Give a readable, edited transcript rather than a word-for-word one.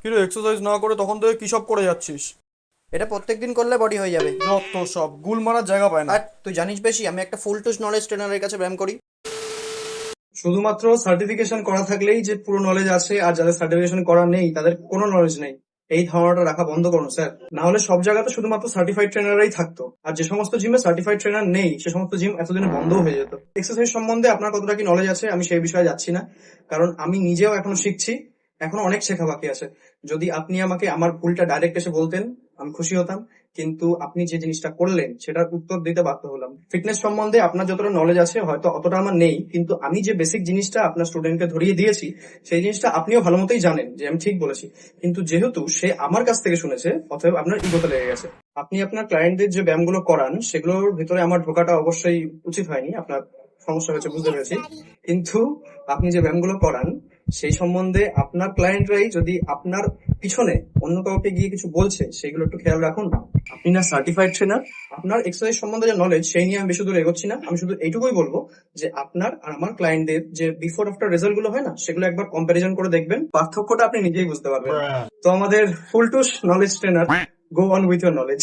কিরে এক্সারসাইজ না করে তখন থেকে কি সব করে যাচ্ছিস? এটা প্রত্যেকদিন করলে বডি হয়ে যাবে। যত সব গুল মারার জায়গা পায় না। আর তুই জানিস বেশি, আমি একটা ফুল টুস নলেজ ট্রেনারের কাছে ব্যায়াম করি। শুধুমাত্র সার্টিফিকেশন করা থাকলেই যে পুরো নলেজ আছে, আর যাদের সার্টিফিকেশন করা নেই তাদের কোনো নলেজ নেই, এই ধারণাটা রাখা বন্ধ করুন স্যার। না হলে সব জায়গাতে শুধুমাত্র সার্টিফাইড ট্রেনারই থাকতো, আর যে সমস্ত জিমে সার্টিফাইড ট্রেনার নেই সে সমস্ত জিম এতদিনে বন্ধও হয়ে যেত। এক্সারসাইজ সম্বন্ধে আপনার কতটা কি নলেজ আছে আমি সেই বিষয়ে যাচ্ছি না, কারণ আমি নিজেও এখনো শিখছি, এখনো অনেক শেখা বাকি আছে। যদি আপনি আমাকে আমার ভুলটা ডাইরেক্ট এসে বলতেন আমি খুশি হতাম, কিন্তু আপনি যে জিনিসটা করলেন সেটার উত্তর দিতে বাধ্য হলাম। ফিটনেস সম্বন্ধে আপনার যতটা নলেজ আছে হয়তো অতটা আমার নেই, কিন্তু আমি যে বেসিক জিনিসটা আপনার স্টুডেন্টকে ধরিয়ে দিয়েছি সেই জিনিসটা আপনিও ভালো মতোই জানেন যে আমি ঠিক বলেছি। কিন্তু যেহেতু সে আমার কাছ থেকে শুনেছে, অতএব আপনার ইগোতে লেগে গেছে। আপনি আপনার ক্লায়েন্টদের যে ব্যায়ামগুলো করান সেগুলোর ভিতরে আমার ঢোকাটা অবশ্যই উচিত হয়নি, আপনার সমস্যা হয়েছে বুঝতে পেরেছি। কিন্তু আপনি যে ব্যায়ামগুলো করান সেই সম্বন্ধে আপনার ক্লায়েন্টরাই যদি আপনার পিছনে অন্য কাউকে গিয়ে কিছু বলছে সেগুলো একটু খেয়াল রাখুন। আপনি না সার্টিফাইড ট্রেনার, আপনার এক্সারসাইজ সম্বন্ধে যে নলেজ সেই নিয়ে আমি বেশি দূর এগোচ্ছি না। আমি শুধু এইটুকুই বলবো যে আপনার আর আমার ক্লায়েন্টদের যে বিফোর আফটার রেজাল্ট গুলো হয় না, সেগুলো একবার কম্পারিজন করে দেখবেন, পার্থক্যটা আপনি নিজেই বুঝতে পারবেন। তো আমাদের ফুলটুস knowledge trainer, go on with your knowledge.